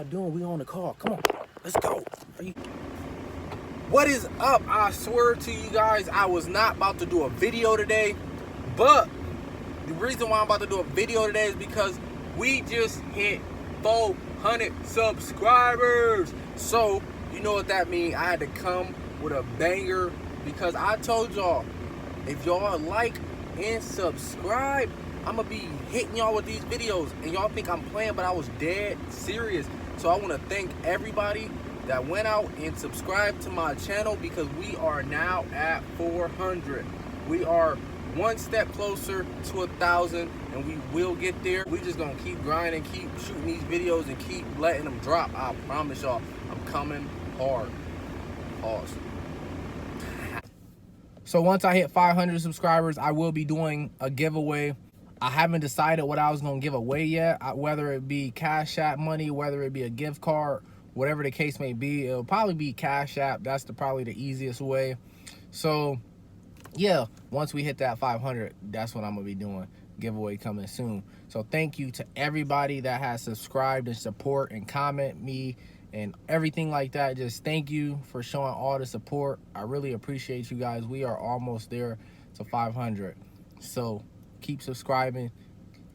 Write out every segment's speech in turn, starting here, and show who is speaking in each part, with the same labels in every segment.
Speaker 1: doing? We on the call. Come on, let's go. What is up? I swear to you guys, I was not about to do a video today, but the reason why I'm about to do a video today is because we just hit 400 subscribers. So you know what that means. I had to come with a banger because I told y'all, if y'all like and subscribe, I'm gonna be hitting y'all with these videos. And y'all think I'm playing, but I was dead serious. So I want to thank everybody that went out and subscribed to my channel, because we are now at 400. We are one step closer to 1,000, and we will get there. We just gonna keep grinding, keep shooting these videos, and keep letting them drop. I promise y'all, I'm coming hard. Pause. So once I hit 500 subscribers, I will be doing a giveaway. I haven't decided what I was gonna give away yet, whether it be Cash App money, whether it be a gift card, whatever the case may be. It'll probably be Cash App. That's probably the easiest way. So yeah, once we hit that 500, that's what I'm gonna be doing. Giveaway coming soon. So thank you to everybody that has subscribed and support and comment me and everything like that. Just thank you for showing all the support. I really appreciate you guys. We are almost there to 500. So keep subscribing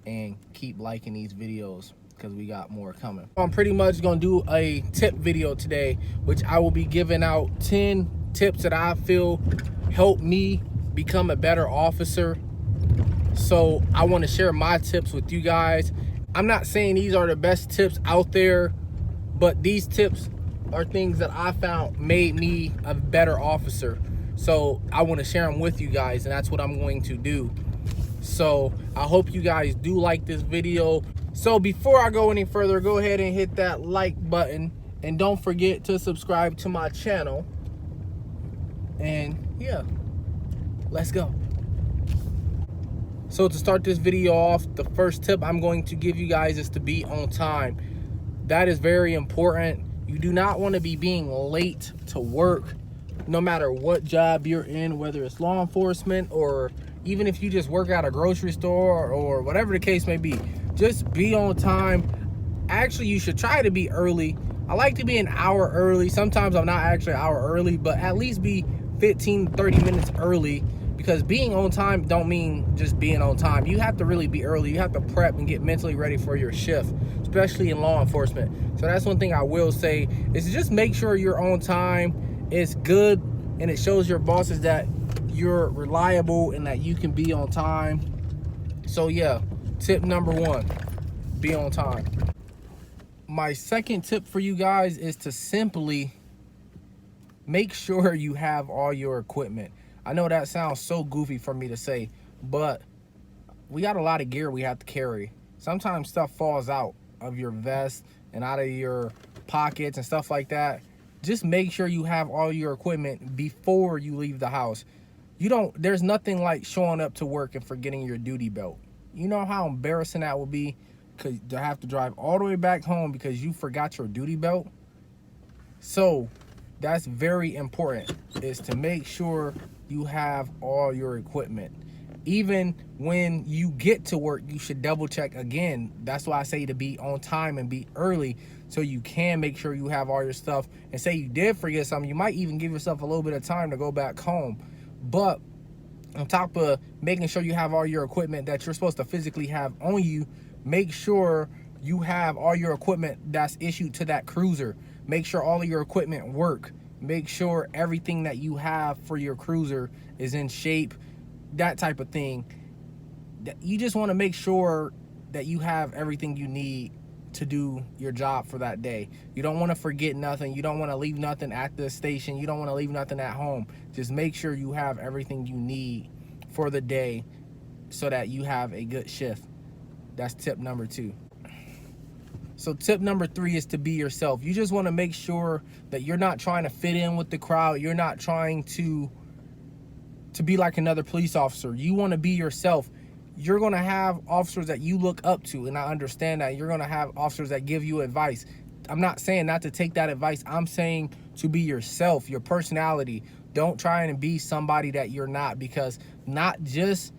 Speaker 1: and keep liking these videos, because we got more coming. I'm pretty much gonna do a tip video today, which I will be giving out 10 tips that I feel help me become a better officer. So I want to share my tips with you guys. I'm not saying these are the best tips out there, but these tips are things that I found made me a better officer. So I want to share them with you guys, and that's what I'm going to do. So I hope you guys do like this video. So before I go any further, go ahead and hit that like button, and don't forget to subscribe to my channel. And yeah, let's go. So to start this video off, the first tip I'm going to give you guys is to be on time. That is very important. You do not want to be being late to work, no matter what job you're in, whether it's law enforcement or even if you just work at a grocery store or whatever the case may be. Just be on time. Actually, you should try to be early. I like to be an hour early. Sometimes I'm not actually an hour early, but at least be 15-30 minutes early, because being on time don't mean just being on time. You have to really be early. You have to prep and get mentally ready for your shift, especially in law enforcement. So that's one thing I will say, is just make sure you're on time. It's good, and it shows your bosses that you're reliable and that you can be on time. So yeah, tip number 1, be on time. My second tip for you guys is to simply make sure you have all your equipment. I know that sounds so goofy for me to say, but we got a lot of gear we have to carry. Sometimes stuff falls out of your vest and out of your pockets and stuff like that. Just make sure you have all your equipment before you leave the house. There's nothing like showing up to work and forgetting your duty belt. You know how embarrassing that would be, to have to drive all the way back home because you forgot your duty belt? So that's very important, is to make sure you have all your equipment. Even when you get to work, you should double check again. That's why I say to be on time and be early, so you can make sure you have all your stuff. And say you did forget something, you might even give yourself a little bit of time to go back home. But on top of making sure you have all your equipment that you're supposed to physically have on you, make sure you have all your equipment that's issued to that cruiser. Make sure all of your equipment work. Make sure everything that you have for your cruiser is in shape, that type of thing. You just want to make sure that you have everything you need to do your job for that day. You don't want to forget nothing. You don't want to leave nothing at the station. You don't want to leave nothing at home. Just make sure you have everything you need for the day so that you have a good shift. That's tip number 2. So tip number 3 is to be yourself. You just want to make sure that you're not trying to fit in with the crowd. You're not trying to be like another police officer. You want to be yourself. You're going to have officers that you look up to, and I understand that. You're going to have officers that give you advice. I'm not saying not to take that advice. I'm saying to be yourself, your personality. Don't try and be somebody that you're not, because not just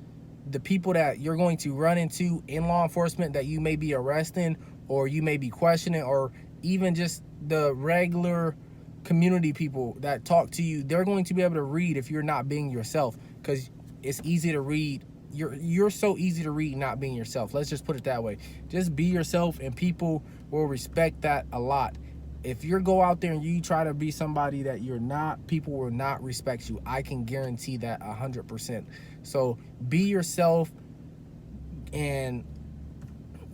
Speaker 1: the people that you're going to run into in law enforcement that you may be arresting or you may be questioning, or even just the regular community people that talk to you, they're going to be able to read if you're not being yourself, because it's easy to read. You're so easy to read not being yourself. Let's just put it that way. Just be yourself, and people will respect that a lot. If you go out there and you try to be somebody that you're not, people will not respect you. I can guarantee that 100%. So be yourself, and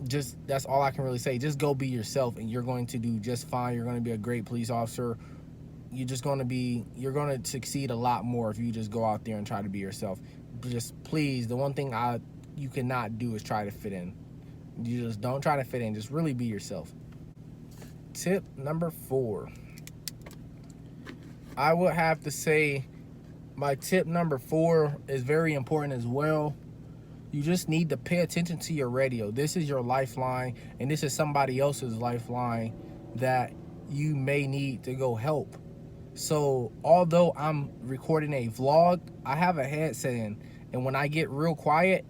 Speaker 1: just, that's all I can really say. Just go be yourself, and you're going to do just fine. You're going to be a great police officer. You're going to succeed a lot more if you just go out there and try to be yourself. Just please, the one thing you cannot do is try to fit in. You just don't try to fit in. Just really be yourself. Tip number 4. I would have to say my tip number 4 is very important as well. You just need to pay attention to your radio. This is your lifeline, and this is somebody else's lifeline that you may need to go help. So although I'm recording a vlog, I have a headset in, and when I get real quiet,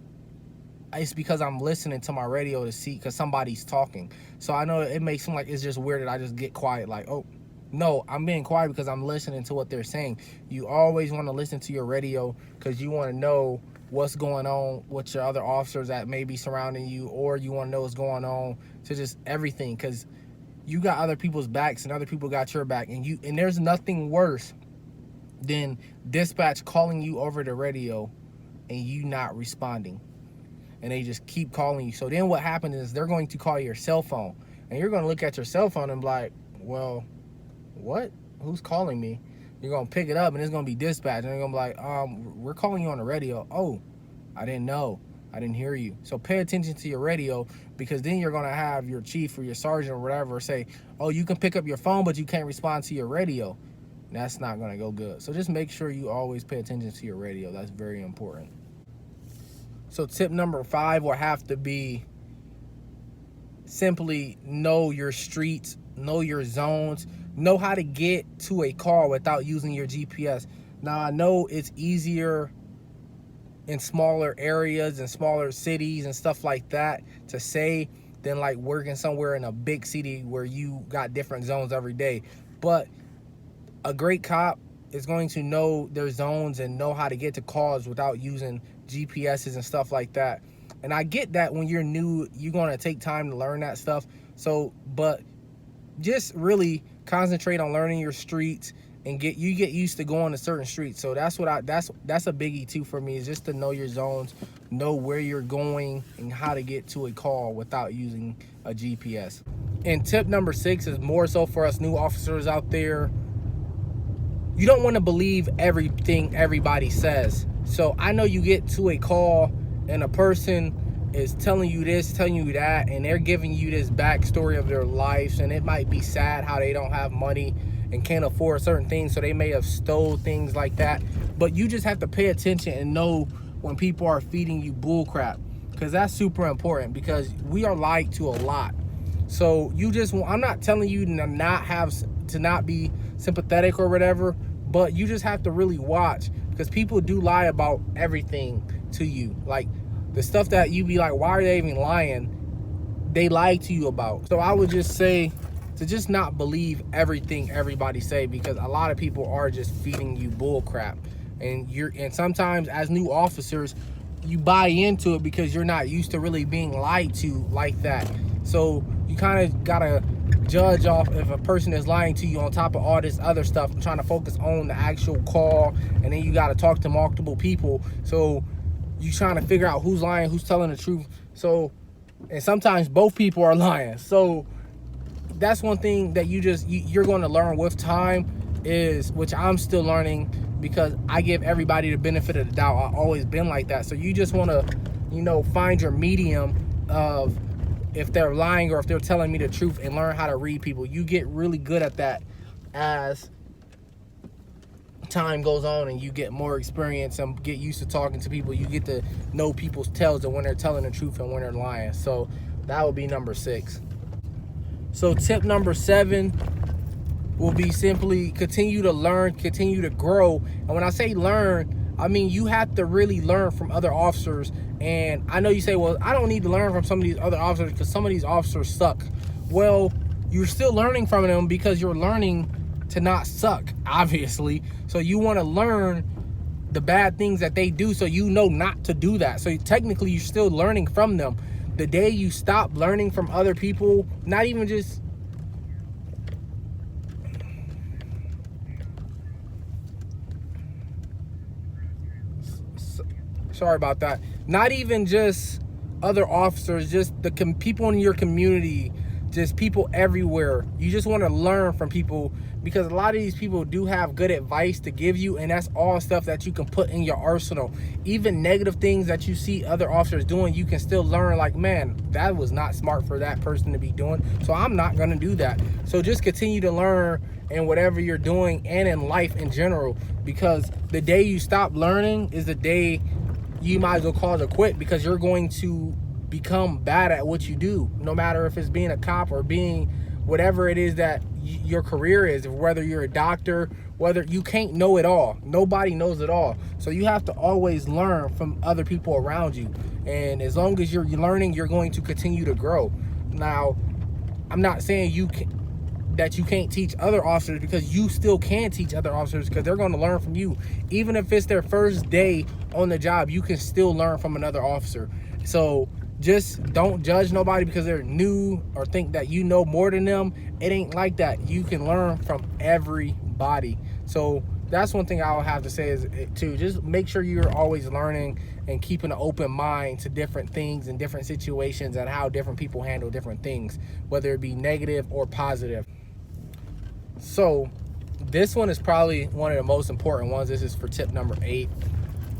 Speaker 1: it's because I'm listening to my radio to see, because somebody's talking. So I know it may seem like it's just weird that I just get quiet, like, oh, no, I'm being quiet because I'm listening to what they're saying. You always want to listen to your radio because you want to know what's going on with your other officers that may be surrounding you, or you want to know what's going on to just everything, because you got other people's backs and other people got your back, and there's nothing worse than dispatch calling you over the radio and you not responding, and they just keep calling you. So then what happens is they're going to call your cell phone, and you're going to look at your cell phone and be like, well, what? Who's calling me? You're going to pick it up, and it's going to be dispatch, and they're going to be like, we're calling you on the radio. Oh, I didn't know. I didn't hear you. So pay attention to your radio, because then you're going to have your chief or your sergeant or whatever say, oh, you can pick up your phone, but you can't respond to your radio. That's not going to go good. So just make sure you always pay attention to your radio. That's very important. So tip number 5 will have to be simply know your streets, know your zones, know how to get to a car without using your GPS. Now, I know it's easier in smaller areas and smaller cities and stuff like that to say than like working somewhere in a big city where you got different zones every day. But a great cop is going to know their zones and know how to get to cars without using GPSs and stuff like that. And I get that when you're new, you're going to take time to learn that stuff. So, but just really concentrate on learning your streets and get used to going to certain streets. So that's a biggie too for me, is just to know your zones, know where you're going, and how to get to a call without using a GPS. And tip number 6 is more so for us new officers out there. You don't want to believe everything everybody says. So I know you get to a call and a person is telling you this, telling you that, and they're giving you this backstory of their lives, and it might be sad how they don't have money and can't afford certain things, so they may have stole things like that. But you just have to pay attention and know when people are feeding you bull crap, because that's super important, because we are lied to a lot. So I'm not telling you to not be sympathetic or whatever, but you just have to really watch, because people do lie about everything to you. Like the stuff that you be like, why are they even lying? They lie to you about. So I would just say to just not believe everything everybody say, because a lot of people are just feeding you bull crap, and sometimes as new officers you buy into it because you're not used to really being lied to like that. So you kind of gotta judge off if a person is lying to you on top of all this other stuff, trying to focus on the actual call, and then you got to talk to multiple people, so you trying to figure out who's lying, who's telling the truth. So, and sometimes both people are lying. So that's one thing that you're going to learn with time, is, which I'm still learning, because I give everybody the benefit of the doubt. I've always been like that. So you just want to, find your medium of if they're lying or if they're telling me the truth, and learn how to read people. You get really good at that as time goes on and you get more experience and get used to talking to people. You get to know people's tells and when they're telling the truth and when they're lying. So that would be number 6. So tip number 7 will be simply continue to learn, continue to grow. And when I say learn, I mean you have to really learn from other officers. And I know you say, well, I don't need to learn from some of these other officers because some of these officers suck. Well, you're still learning from them because you're learning to not suck, obviously. So you want to learn the bad things that they do so you know not to do that. So technically you're still learning from them. The day you stop learning from other people, not even just sorry about that, not even just other officers, just the people in your community, just people everywhere. You just want to learn from people, because a lot of these people do have good advice to give you, and that's all stuff that you can put in your arsenal. Even negative things that you see other officers doing, you can still learn, like, man, that was not smart for that person to be doing, so I'm not going to do that. So just continue to learn in whatever you're doing and in life in general, because the day you stop learning is the day you might as well call it a quit, because you're going to become bad at what you do, no matter if it's being a cop or being whatever it is that your career is, whether you're a doctor, whether you can't know it all. Nobody knows it all. So you have to always learn from other people around you. And as long as you're learning, you're going to continue to grow. Now, I'm not saying that you can't teach other officers, because you still can teach other officers, because they're going to learn from you. Even if it's their first day on the job, you can still learn from another officer. So just don't judge nobody because they're new or think that you know more than them. It ain't like that. You can learn from everybody. So that's one thing I'll have to say is too, just make sure you're always learning and keeping an open mind to different things and different situations and how different people handle different things, whether it be negative or positive. So this one is probably one of the most important ones. This is for tip number 8.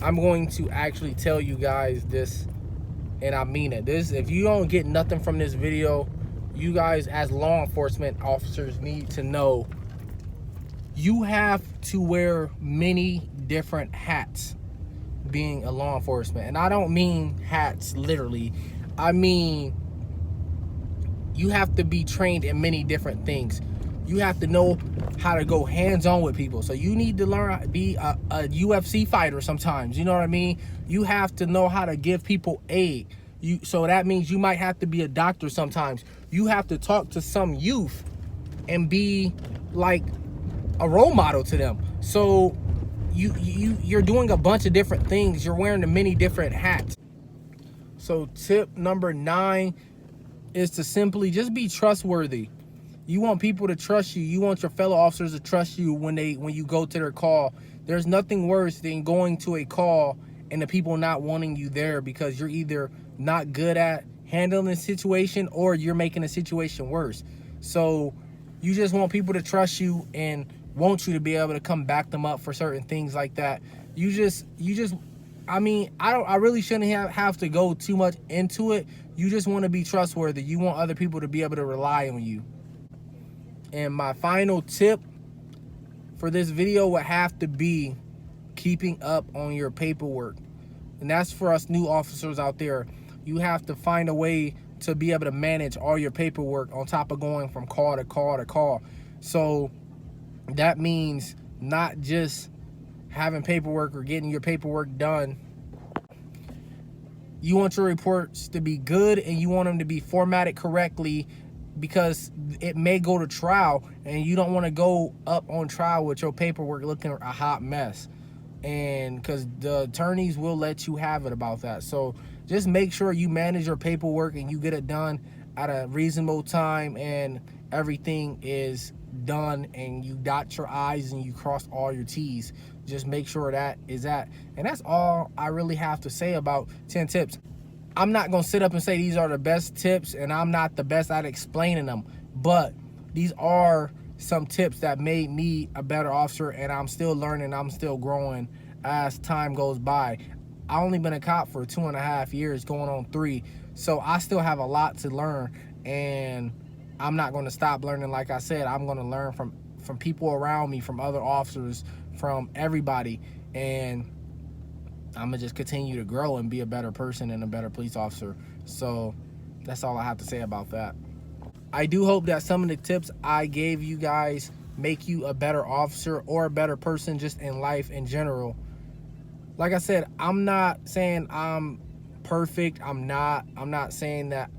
Speaker 1: I'm going to actually tell you guys this, and I mean it. This, if you don't get nothing from this video, you guys as law enforcement officers need to know you have to wear many different hats being a law enforcement. And I don't mean hats literally. I mean, you have to be trained in many different things. You have to know how to go hands-on with people. So you need to learn how to be a UFC fighter sometimes. You know what I mean? You have to know how to give people aid. So that means you might have to be a doctor sometimes. You have to talk to some youth and be like a role model to them. So you're doing a bunch of different things. You're wearing the many different hats. So tip number 9 is to simply just be trustworthy. You want people to trust you. You want your fellow officers to trust you when you go to their call. There's nothing worse than going to a call and the people not wanting you there because you're either not good at handling the situation or you're making the situation worse. So you just want people to trust you and want you to be able to come back them up for certain things like that. I mean, I really shouldn't have to go too much into it. You just want to be trustworthy. You want other people to be able to rely on you. And my final tip for this video would have to be keeping up on your paperwork. And that's for us new officers out there. You have to find a way to be able to manage all your paperwork on top of going from call to call to call. So that means not just having paperwork or getting your paperwork done. You want your reports to be good and you want them to be formatted correctly, because it may go to trial and you don't want to go up on trial with your paperwork looking a hot mess, and because the attorneys will let you have it about that. So just make sure you manage your paperwork and you get it done at a reasonable time and everything is done and you dot your I's and you cross all your T's. Just make sure that is that. And that's all I really have to say about 10 tips. I'm not going to sit up and say these are the best tips, and I'm not the best at explaining them, but these are some tips that made me a better officer, and I'm still learning, I'm still growing as time goes by. I only been a cop for 2.5 years, going on 3, so I still have a lot to learn, and I'm not going to stop learning. Like I said, I'm going to learn from people around me, from other officers, from everybody, and I'm gonna just continue to grow and be a better person and a better police officer. So that's all I have to say about that. I do hope that some of the tips I gave you guys make you a better officer or a better person just in life in general. Like I said, I'm not saying I'm perfect. I'm not saying that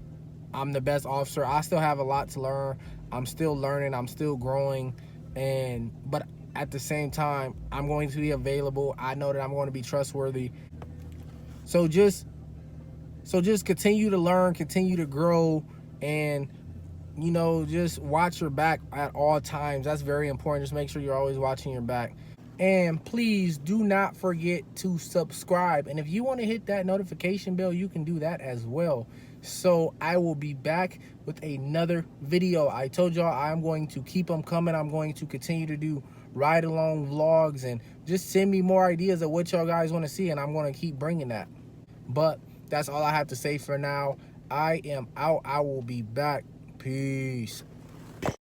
Speaker 1: I'm the best officer. I still have a lot to learn. I'm still learning, I'm still growing, but at the same time, I'm going to be available. I know that I'm going to be trustworthy. So just continue to learn, continue to grow, and just watch your back at all times. That's very important. Just make sure you're always watching your back. And please do not forget to subscribe. And if you want to hit that notification bell, you can do that as well. So I will be back with another video. I told y'all I'm going to keep them coming. I'm going to continue to do ride along vlogs, and just send me more ideas of what y'all guys want to see, and I'm going to keep bringing that. But that's all I have to say for now. I am out. I will be back. Peace.